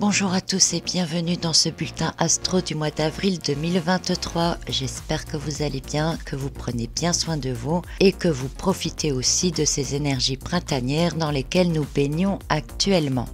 Bonjour à tous et bienvenue dans ce bulletin astro du mois d'avril 2023. J'espère que vous allez bien, que vous prenez bien soin de vous et que vous profitez aussi de ces énergies printanières dans lesquelles nous baignons actuellement.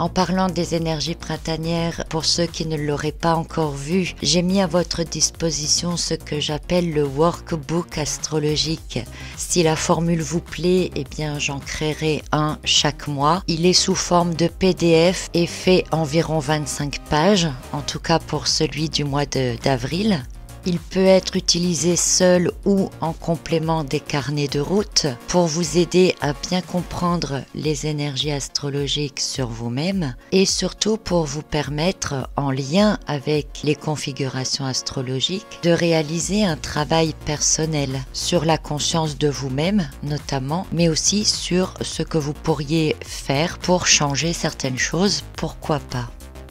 En parlant des énergies printanières, pour ceux qui ne l'auraient pas encore vu, j'ai mis à votre disposition ce que j'appelle le workbook astrologique. Si la formule vous plaît, eh bien j'en créerai un chaque mois. Il est sous forme de PDF et fait environ 25 pages, en tout cas pour celui du mois d'avril. Il peut être utilisé seul ou en complément des carnets de route pour vous aider à bien comprendre les énergies astrologiques sur vous-même et surtout pour vous permettre, en lien avec les configurations astrologiques, de réaliser un travail personnel sur la conscience de vous-même notamment, mais aussi sur ce que vous pourriez faire pour changer certaines choses, pourquoi pas.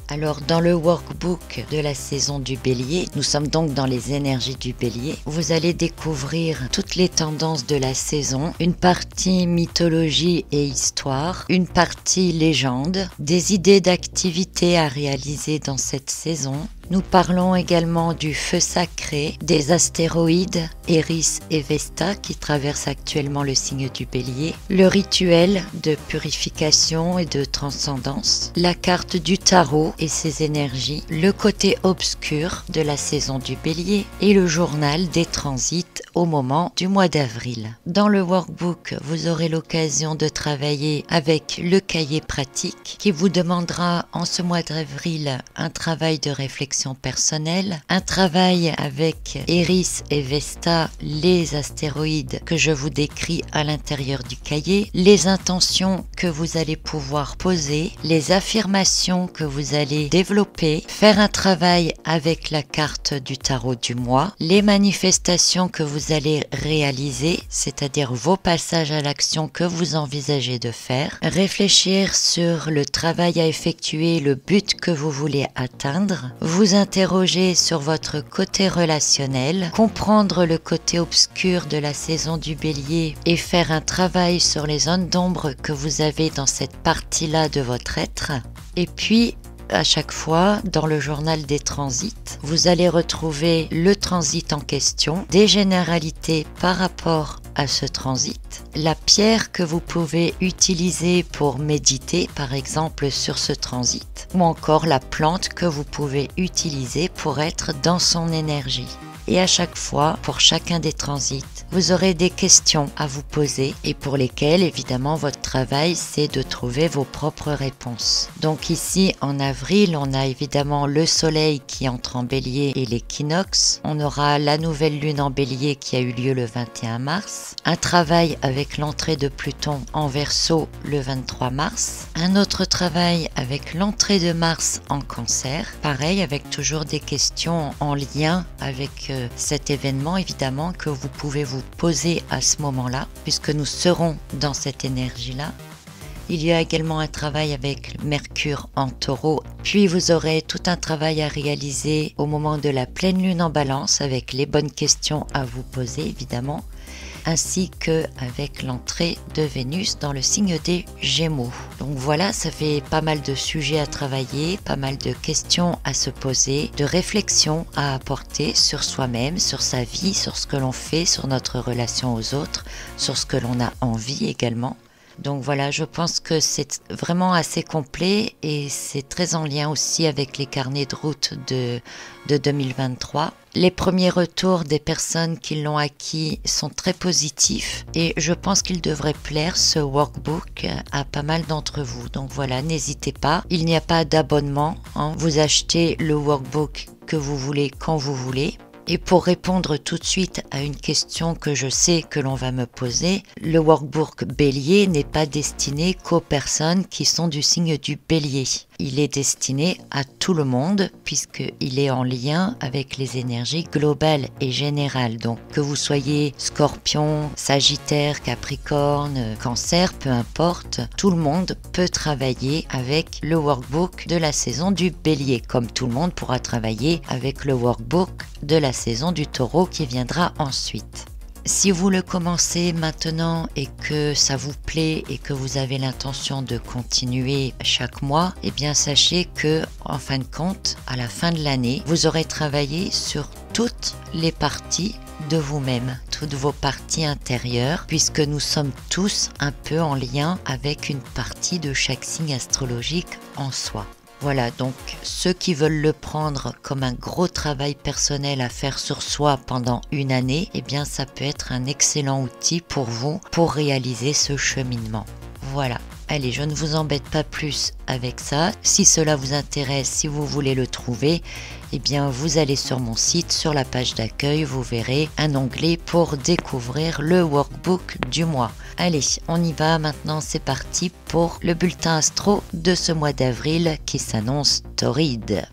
Alors dans le workbook de la saison du Bélier, nous sommes donc dans les énergies du Bélier, vous allez découvrir toutes les tendances de la saison, une partie mythologie et histoire, une partie légende, des idées d'activités à réaliser dans cette saison. Nous parlons également du feu sacré, des astéroïdes Eris et Vesta qui traversent actuellement le signe du Bélier, le rituel de purification et de transcendance, la carte du tarot et ses énergies, le côté obscur de la saison du Bélier et le journal des transits au moment du mois d'avril. Dans le workbook, vous aurez l'occasion de travailler avec le cahier pratique qui vous demandera en ce mois d'avril un travail de réflexion personnelle, un travail avec Eris et Vesta, les astéroïdes que je vous décris à l'intérieur du cahier, les intentions que vous allez pouvoir poser, les affirmations que vous allez développer, faire un travail avec la carte du tarot du mois, les manifestations que vous allez réaliser, c'est-à-dire vos passages à l'action que vous envisagez de faire, réfléchir sur le travail à effectuer, le but que vous voulez atteindre, vous interroger sur votre côté relationnel, comprendre le côté obscur de la saison du Bélier et faire un travail sur les zones d'ombre que vous avez dans cette partie-là de votre être. Et puis, à chaque fois, dans le journal des transits, vous allez retrouver le transit en question, des généralités par rapport à ce transit, la pierre que vous pouvez utiliser pour méditer, par exemple, sur ce transit, ou encore la plante que vous pouvez utiliser pour être dans son énergie. Et à chaque fois, pour chacun des transits, vous aurez des questions à vous poser et pour lesquelles, évidemment, votre travail, c'est de trouver vos propres réponses. Donc ici, en avril, on a évidemment le soleil qui entre en bélier et l'équinoxe. On aura la nouvelle lune en bélier qui a eu lieu le 21 mars. Un travail avec l'entrée de Pluton en Verseau le 23 mars. Un autre travail avec l'entrée de Mars en Cancer. Pareil, avec toujours des questions en lien avec cet événement, évidemment, que vous pouvez vous poser à ce moment-là, puisque nous serons dans cette énergie-là. Il y a également un travail avec Mercure en Taureau, puis vous aurez tout un travail à réaliser au moment de la pleine lune en Balance, avec les bonnes questions à vous poser, évidemment, ainsi qu'avec l'entrée de Vénus dans le signe des Gémeaux. Donc voilà, ça fait pas mal de sujets à travailler, pas mal de questions à se poser, de réflexions à apporter sur soi-même, sur sa vie, sur ce que l'on fait, sur notre relation aux autres, sur ce que l'on a envie également. Donc voilà, je pense que c'est vraiment assez complet et c'est très en lien aussi avec les carnets de route de 2023. Les premiers retours des personnes qui l'ont acquis sont très positifs et je pense qu'il devrait plaire ce workbook à pas mal d'entre vous. Donc voilà, n'hésitez pas, il n'y a pas d'abonnement, hein. Vous achetez le workbook que vous voulez quand vous voulez. Et pour répondre tout de suite à une question que je sais que l'on va me poser, le workbook Bélier n'est pas destiné qu'aux personnes qui sont du signe du Bélier. Il est destiné à tout le monde puisqu'il est en lien avec les énergies globales et générales. Donc que vous soyez Scorpion, Sagittaire, Capricorne, Cancer, peu importe, tout le monde peut travailler avec le workbook de la saison du Bélier, comme tout le monde pourra travailler avec le workbook de la saison du Taureau qui viendra ensuite. Si vous le commencez maintenant et que ça vous plaît et que vous avez l'intention de continuer chaque mois, eh bien sachez que, en fin de compte, à la fin de l'année, vous aurez travaillé sur toutes les parties de vous-même, toutes vos parties intérieures, puisque nous sommes tous un peu en lien avec une partie de chaque signe astrologique en soi. Voilà, donc ceux qui veulent le prendre comme un gros travail personnel à faire sur soi pendant une année, eh bien ça peut être un excellent outil pour vous pour réaliser ce cheminement. Voilà. Allez, je ne vous embête pas plus avec ça. Si cela vous intéresse, si vous voulez le trouver, eh bien vous allez sur mon site, sur la page d'accueil, vous verrez un onglet pour découvrir le workbook du mois. Allez, on y va maintenant, c'est parti pour le bulletin astro de ce mois d'avril qui s'annonce torride.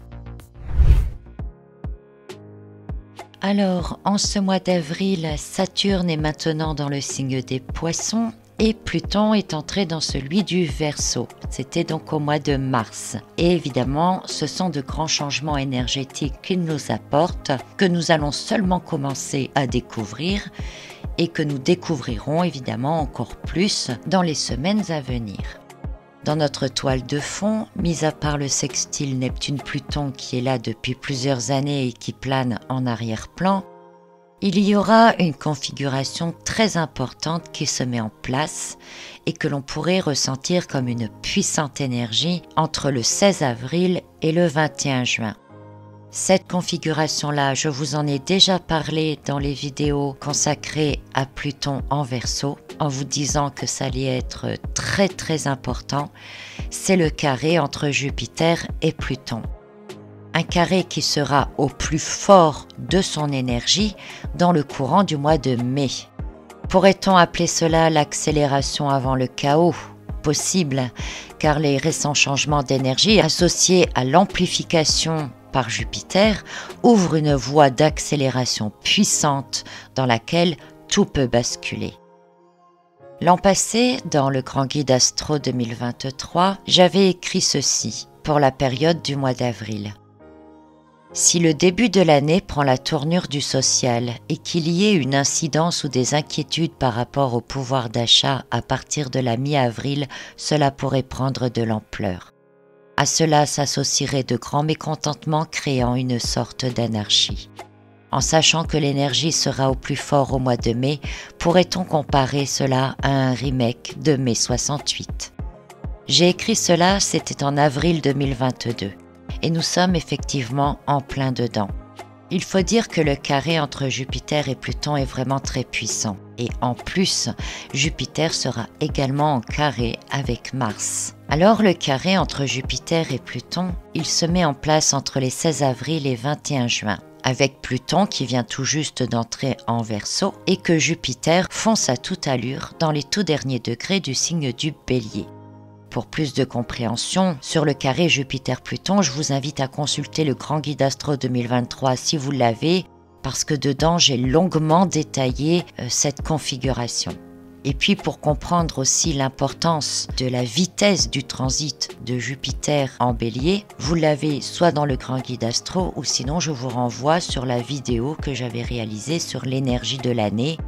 Alors, en ce mois d'avril, Saturne est maintenant dans le signe des Poissons. Et Pluton est entré dans celui du Verseau. C'était donc au mois de mars. Et évidemment, ce sont de grands changements énergétiques qu'il nous apporte, que nous allons seulement commencer à découvrir et que nous découvrirons évidemment encore plus dans les semaines à venir. Dans notre toile de fond, mis à part le sextile Neptune-Pluton qui est là depuis plusieurs années et qui plane en arrière-plan, il y aura une configuration très importante qui se met en place et que l'on pourrait ressentir comme une puissante énergie entre le 16 avril et le 21 juin. Cette configuration-là, je vous en ai déjà parlé dans les vidéos consacrées à Pluton en Verseau, en vous disant que ça allait être très très important. C'est le carré entre Jupiter et Pluton. Un carré qui sera au plus fort de son énergie dans le courant du mois de mai. Pourrait-on appeler cela l'accélération avant le chaos? Possible, car les récents changements d'énergie associés à l'amplification par Jupiter ouvrent une voie d'accélération puissante dans laquelle tout peut basculer. L'an passé, dans le Grand Guide Astro 2023, j'avais écrit ceci pour la période du mois d'avril. Si le début de l'année prend la tournure du social et qu'il y ait une incidence ou des inquiétudes par rapport au pouvoir d'achat à partir de la mi-avril, cela pourrait prendre de l'ampleur. À cela s'associerait de grands mécontentements créant une sorte d'anarchie. En sachant que l'énergie sera au plus fort au mois de mai, pourrait-on comparer cela à un remake de mai 68 ? J'ai écrit cela, c'était en avril 2022. Et nous sommes effectivement en plein dedans. Il faut dire que le carré entre Jupiter et Pluton est vraiment très puissant. Et en plus, Jupiter sera également en carré avec Mars. Alors le carré entre Jupiter et Pluton, il se met en place entre les 16 avril et 21 juin. Avec Pluton qui vient tout juste d'entrer en Verseau et que Jupiter fonce à toute allure dans les tout derniers degrés du signe du Bélier. Pour plus de compréhension sur le carré Jupiter-Pluton, je vous invite à consulter le Grand Guide Astro 2023 si vous l'avez, parce que dedans j'ai longuement détaillé cette configuration. Et puis pour comprendre aussi l'importance de la vitesse du transit de Jupiter en Bélier, vous l'avez soit dans le Grand Guide Astro ou sinon je vous renvoie sur la vidéo que j'avais réalisée sur l'énergie de l'année,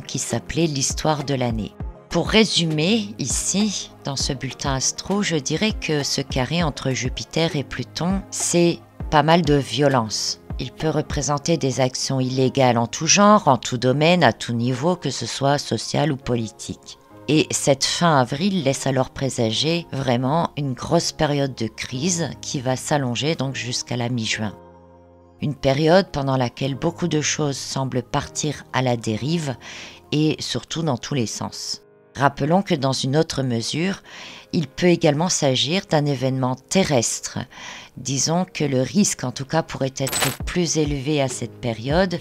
qui s'appelait l'histoire de l'année. Pour résumer, ici, dans ce bulletin astro, je dirais que ce carré entre Jupiter et Pluton, c'est pas mal de violence. Il peut représenter des actions illégales en tout genre, en tout domaine, à tout niveau, que ce soit social ou politique. Et cette fin avril laisse alors présager vraiment une grosse période de crise qui va s'allonger donc jusqu'à la mi-juin. Une période pendant laquelle beaucoup de choses semblent partir à la dérive et surtout dans tous les sens. Rappelons que dans une autre mesure, il peut également s'agir d'un événement terrestre. Disons que le risque en tout cas pourrait être plus élevé à cette période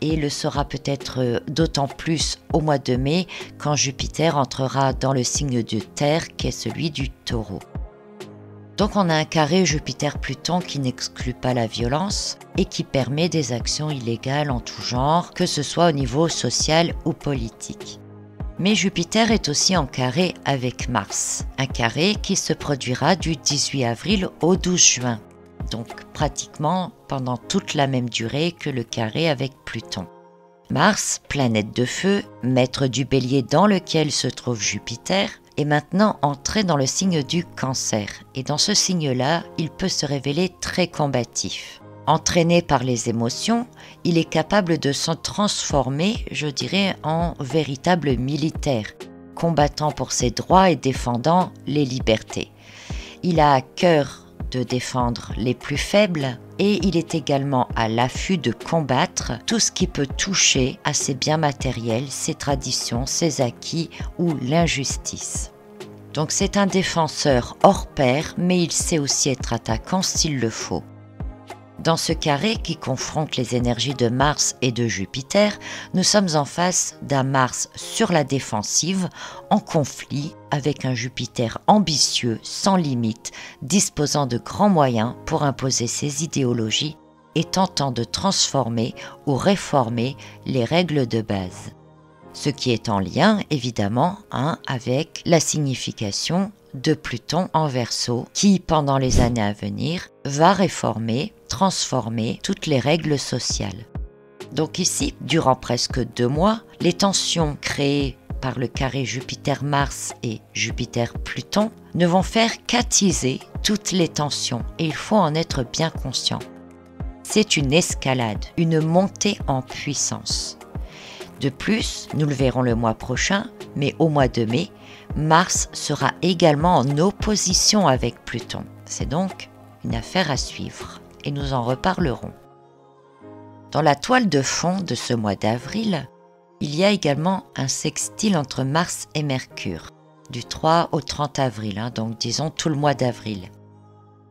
et le sera peut-être d'autant plus au mois de mai quand Jupiter entrera dans le signe de Terre qui est celui du Taureau. Donc on a un carré Jupiter-Pluton qui n'exclut pas la violence et qui permet des actions illégales en tout genre, que ce soit au niveau social ou politique. Mais Jupiter est aussi en carré avec Mars, un carré qui se produira du 18 avril au 12 juin, donc pratiquement pendant toute la même durée que le carré avec Pluton. Mars, planète de feu, maître du Bélier dans lequel se trouve Jupiter, est maintenant entré dans le signe du Cancer. Et dans ce signe-là, il peut se révéler très combatif. Entraîné par les émotions, il est capable de se transformer, je dirais, en véritable militaire, combattant pour ses droits et défendant les libertés. Il a à cœur de défendre les plus faibles et il est également à l'affût de combattre tout ce qui peut toucher à ses biens matériels, ses traditions, ses acquis ou l'injustice. Donc c'est un défenseur hors pair, mais il sait aussi être attaquant s'il le faut. Dans ce carré qui confronte les énergies de Mars et de Jupiter, nous sommes en face d'un Mars sur la défensive, en conflit avec un Jupiter ambitieux, sans limite, disposant de grands moyens pour imposer ses idéologies et tentant de transformer ou réformer les règles de base. Ce qui est en lien, évidemment, avec la signification de Pluton en Verseau, qui, pendant les années à venir, va réformer, transformer toutes les règles sociales. Donc ici, durant presque 2 mois, les tensions créées par le carré Jupiter-Mars et Jupiter-Pluton ne vont faire qu'attiser toutes les tensions, et il faut en être bien conscient. C'est une escalade, une montée en puissance. De plus, nous le verrons le mois prochain, mais au mois de mai, Mars sera également en opposition avec Pluton. C'est donc une affaire à suivre et nous en reparlerons. Dans la toile de fond de ce mois d'avril, il y a également un sextile entre Mars et Mercure, du 3 au 30 avril, donc disons tout le mois d'avril.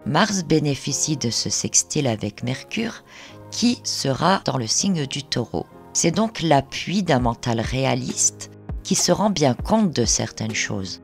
Mars bénéficie de ce sextile avec Mercure qui sera dans le signe du Taureau. C'est donc l'appui d'un mental réaliste qui se rend bien compte de certaines choses.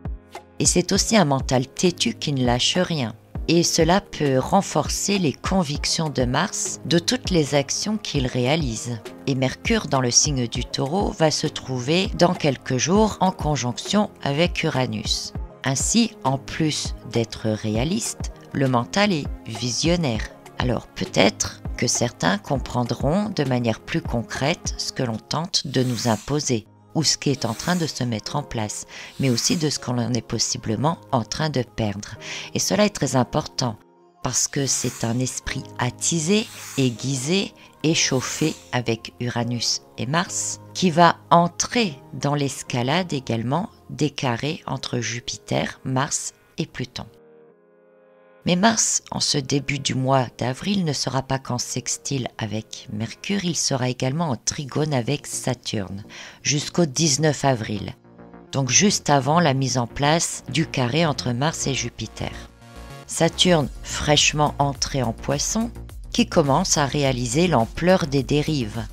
Et c'est aussi un mental têtu qui ne lâche rien. Et cela peut renforcer les convictions de Mars de toutes les actions qu'il réalise. Et Mercure, dans le signe du Taureau, va se trouver dans quelques jours en conjonction avec Uranus. Ainsi, en plus d'être réaliste, le mental est visionnaire. Alors peut-être que certains comprendront de manière plus concrète ce que l'on tente de nous imposer ou ce qui est en train de se mettre en place, mais aussi de ce qu'on est possiblement en train de perdre. Et cela est très important parce que c'est un esprit attisé, aiguisé, échauffé avec Uranus et Mars qui va entrer dans l'escalade également des carrés entre Jupiter, Mars et Pluton. Mais Mars, en ce début du mois d'avril, ne sera pas qu'en sextile avec Mercure, il sera également en trigone avec Saturne, jusqu'au 19 avril, donc juste avant la mise en place du carré entre Mars et Jupiter. Saturne, fraîchement entré en Poisson, qui commence à réaliser l'ampleur des dérives,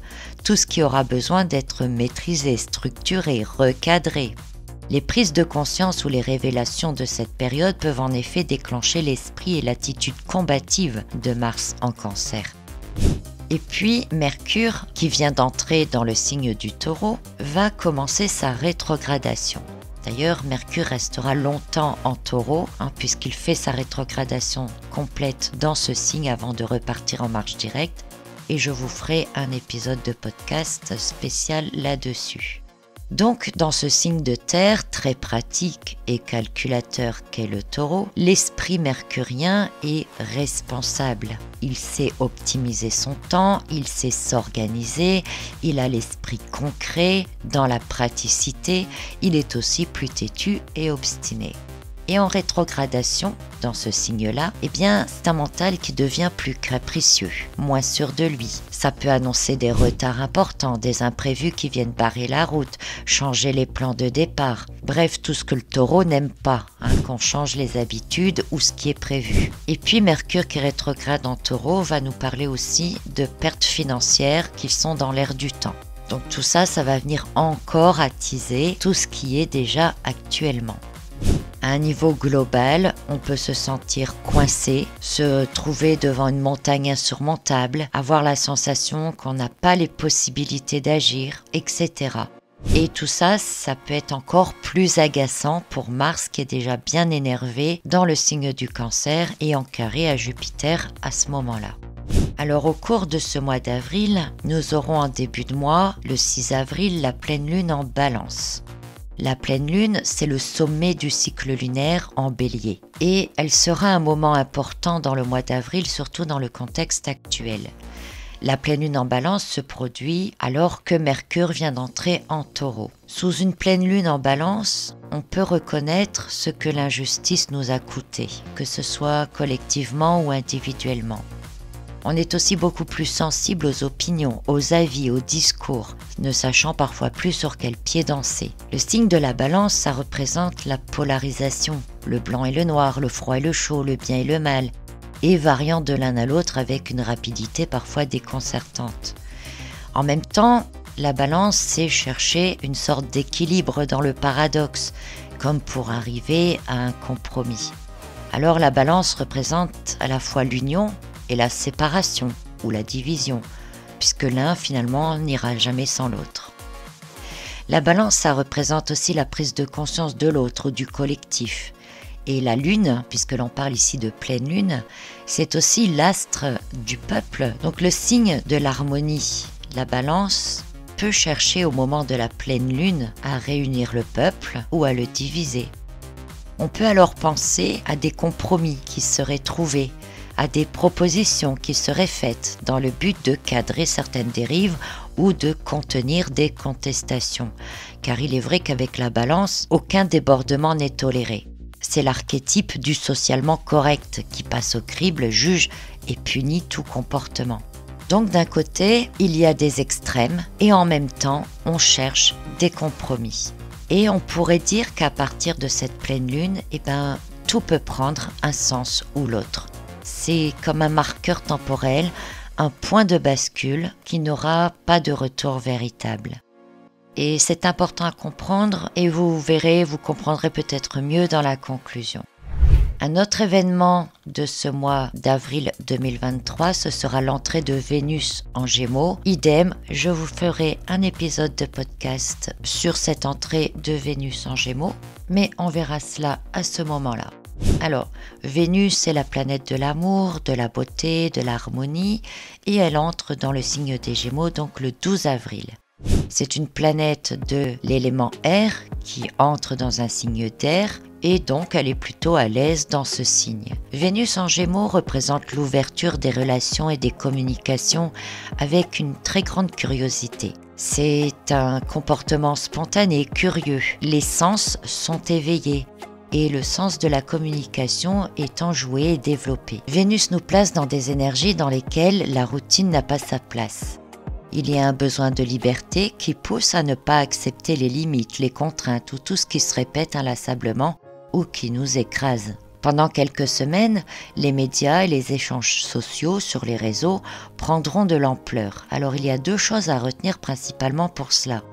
tout ce qui aura besoin d'être maîtrisé, structuré, recadré. Les prises de conscience ou les révélations de cette période peuvent en effet déclencher l'esprit et l'attitude combative de Mars en Cancer. Et puis Mercure, qui vient d'entrer dans le signe du Taureau, va commencer sa rétrogradation. D'ailleurs, Mercure restera longtemps en Taureau, puisqu'il fait sa rétrogradation complète dans ce signe avant de repartir en marche directe. Et je vous ferai un épisode de podcast spécial là-dessus. Donc, dans ce signe de terre très pratique et calculateur qu'est le Taureau, l'esprit mercurien est responsable. Il sait optimiser son temps, il sait s'organiser, il a l'esprit concret, dans la praticité, il est aussi plus têtu et obstiné. Et en rétrogradation, dans ce signe-là, c'est un mental qui devient plus capricieux, moins sûr de lui. Ça peut annoncer des retards importants, des imprévus qui viennent barrer la route, changer les plans de départ. Bref, tout ce que le Taureau n'aime pas, qu'on change les habitudes ou ce qui est prévu. Et puis Mercure qui rétrograde en Taureau va nous parler aussi de pertes financières qui sont dans l'air du temps. Donc tout ça, ça va venir encore attiser tout ce qui est déjà actuellement. À un niveau global, on peut se sentir coincé, se trouver devant une montagne insurmontable, avoir la sensation qu'on n'a pas les possibilités d'agir, etc. Et tout ça, ça peut être encore plus agaçant pour Mars qui est déjà bien énervé dans le signe du Cancer et en carré à Jupiter à ce moment-là. Alors au cours de ce mois d'avril, nous aurons en début de mois, le 6 avril, la pleine lune en Balance. La pleine lune, c'est le sommet du cycle lunaire en Bélier. Et elle sera un moment important dans le mois d'avril, surtout dans le contexte actuel. La pleine lune en Balance se produit alors que Mercure vient d'entrer en Taureau. Sous une pleine lune en Balance, on peut reconnaître ce que l'injustice nous a coûté, que ce soit collectivement ou individuellement. On est aussi beaucoup plus sensible aux opinions, aux avis, aux discours, ne sachant parfois plus sur quel pied danser. Le signe de la Balance, ça représente la polarisation, le blanc et le noir, le froid et le chaud, le bien et le mal, et variant de l'un à l'autre avec une rapidité parfois déconcertante. En même temps, la Balance, c'est chercher une sorte d'équilibre dans le paradoxe, comme pour arriver à un compromis. Alors la Balance représente à la fois l'union et la séparation ou la division, puisque l'un finalement n'ira jamais sans l'autre. La Balance, ça représente aussi la prise de conscience de l'autre ou du collectif. Et la lune, puisque l'on parle ici de pleine lune, c'est aussi l'astre du peuple, donc le signe de l'harmonie. La Balance peut chercher au moment de la pleine lune à réunir le peuple ou à le diviser. On peut alors penser à des compromis qui seraient trouvés, à des propositions qui seraient faites dans le but de cadrer certaines dérives ou de contenir des contestations. Car il est vrai qu'avec la Balance, aucun débordement n'est toléré. C'est l'archétype du socialement correct qui passe au crible, juge et punit tout comportement. Donc d'un côté, il y a des extrêmes et en même temps, on cherche des compromis. Et on pourrait dire qu'à partir de cette pleine lune, tout peut prendre un sens ou l'autre. C'est comme un marqueur temporel, un point de bascule qui n'aura pas de retour véritable. Et c'est important à comprendre et vous verrez, vous comprendrez peut-être mieux dans la conclusion. Un autre événement de ce mois d'avril 2023, ce sera l'entrée de Vénus en Gémeaux. Idem, je vous ferai un épisode de podcast sur cette entrée de Vénus en Gémeaux, mais on verra cela à ce moment-là. Alors, Vénus est la planète de l'amour, de la beauté, de l'harmonie et elle entre dans le signe des Gémeaux donc le 12 avril. C'est une planète de l'élément air qui entre dans un signe d'air et donc elle est plutôt à l'aise dans ce signe. Vénus en Gémeaux représente l'ouverture des relations et des communications avec une très grande curiosité. C'est un comportement spontané, curieux. Les sens sont éveillés. Et le sens de la communication est enjoué et développé. Vénus nous place dans des énergies dans lesquelles la routine n'a pas sa place. Il y a un besoin de liberté qui pousse à ne pas accepter les limites, les contraintes ou tout ce qui se répète inlassablement ou qui nous écrase. Pendant quelques semaines, les médias et les échanges sociaux sur les réseaux prendront de l'ampleur. Alors il y a deux choses à retenir principalement pour cela.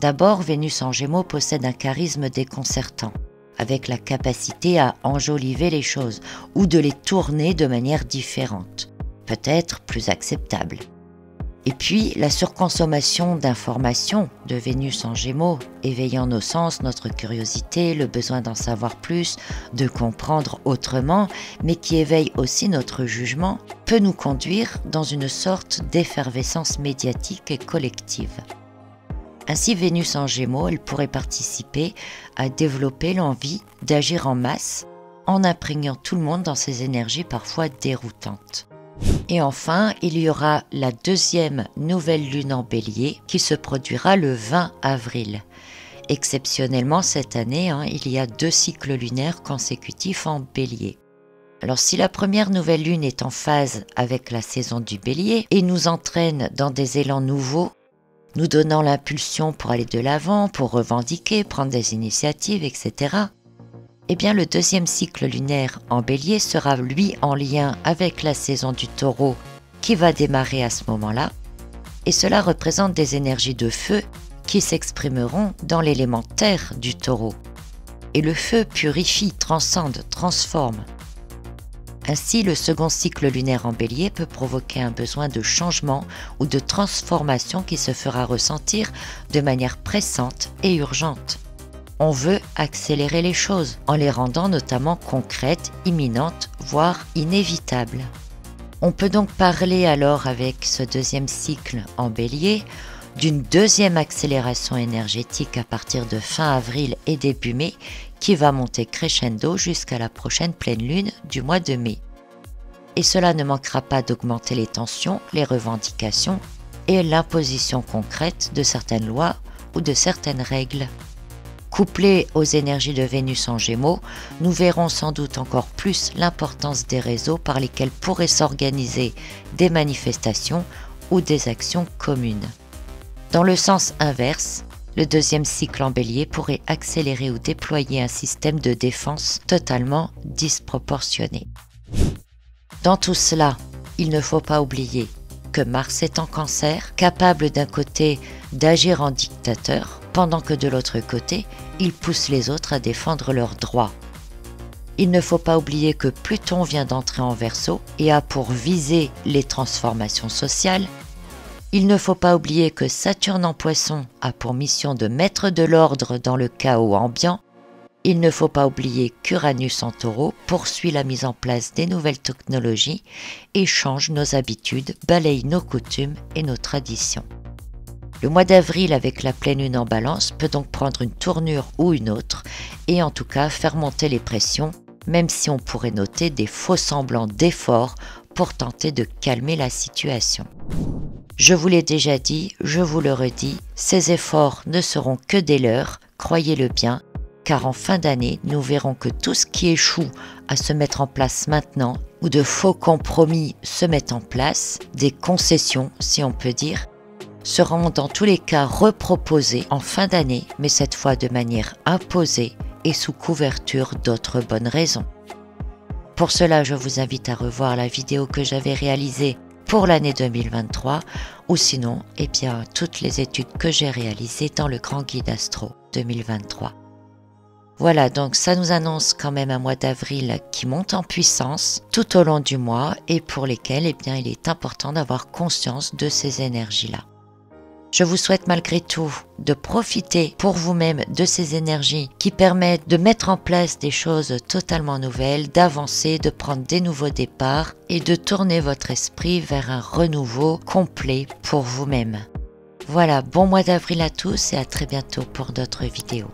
D'abord, Vénus en Gémeaux possède un charisme déconcertant, avec la capacité à enjoliver les choses ou de les tourner de manière différente, peut-être plus acceptable. Et puis, la surconsommation d'informations de Vénus en Gémeaux, éveillant nos sens, notre curiosité, le besoin d'en savoir plus, de comprendre autrement, mais qui éveille aussi notre jugement, peut nous conduire dans une sorte d'effervescence médiatique et collective. Ainsi, Vénus en Gémeaux, elle pourrait participer à développer l'envie d'agir en masse en imprégnant tout le monde dans ces énergies parfois déroutantes. Et enfin, il y aura la deuxième nouvelle lune en Bélier qui se produira le 20 avril. Exceptionnellement cette année, il y a 2 cycles lunaires consécutifs en Bélier. Alors si la première nouvelle lune est en phase avec la saison du Bélier et nous entraîne dans des élans nouveaux, nous donnant l'impulsion pour aller de l'avant, pour revendiquer, prendre des initiatives, etc., eh bien le deuxième cycle lunaire en Bélier sera lui en lien avec la saison du Taureau qui va démarrer à ce moment-là, et cela représente des énergies de feu qui s'exprimeront dans l'élément terre du Taureau. Et le feu purifie, transcende, transforme. Ainsi, le second cycle lunaire en Bélier peut provoquer un besoin de changement ou de transformation qui se fera ressentir de manière pressante et urgente. On veut accélérer les choses en les rendant notamment concrètes, imminentes, voire inévitables. On peut donc parler alors avec ce deuxième cycle en Bélier d'une deuxième accélération énergétique à partir de fin avril et début mai qui va monter crescendo jusqu'à la prochaine pleine lune du mois de mai. Et cela ne manquera pas d'augmenter les tensions, les revendications et l'imposition concrète de certaines lois ou de certaines règles. Couplé aux énergies de Vénus en Gémeaux, nous verrons sans doute encore plus l'importance des réseaux par lesquels pourraient s'organiser des manifestations ou des actions communes. Dans le sens inverse, le deuxième cycle en Bélier pourrait accélérer ou déployer un système de défense totalement disproportionné. Dans tout cela, il ne faut pas oublier que Mars est en Cancer, capable d'un côté d'agir en dictateur, pendant que de l'autre côté, il pousse les autres à défendre leurs droits. Il ne faut pas oublier que Pluton vient d'entrer en Verseau et a pour viser les transformations sociales. Il ne faut pas oublier que Saturne en Poisson a pour mission de mettre de l'ordre dans le chaos ambiant. Il ne faut pas oublier qu'Uranus en Taureau poursuit la mise en place des nouvelles technologies et change nos habitudes, balaye nos coutumes et nos traditions. Le mois d'avril avec la pleine lune en Balance peut donc prendre une tournure ou une autre et en tout cas faire monter les pressions, même si on pourrait noter des faux semblants d'efforts pour tenter de calmer la situation. Je vous l'ai déjà dit, je vous le redis, ces efforts ne seront que des leurs, croyez-le bien, car en fin d'année, nous verrons que tout ce qui échoue à se mettre en place maintenant, ou de faux compromis se mettent en place, des concessions si on peut dire, seront dans tous les cas reproposés en fin d'année, mais cette fois de manière imposée et sous couverture d'autres bonnes raisons. Pour cela, je vous invite à revoir la vidéo que j'avais réalisée pour l'année 2023 ou sinon, toutes les études que j'ai réalisées dans le Grand Guide Astro 2023. Voilà, donc ça nous annonce quand même un mois d'avril qui monte en puissance tout au long du mois et pour lesquels il est important d'avoir conscience de ces énergies-là. Je vous souhaite malgré tout de profiter pour vous-même de ces énergies qui permettent de mettre en place des choses totalement nouvelles, d'avancer, de prendre des nouveaux départs et de tourner votre esprit vers un renouveau complet pour vous-même. Voilà, bon mois d'avril à tous et à très bientôt pour d'autres vidéos.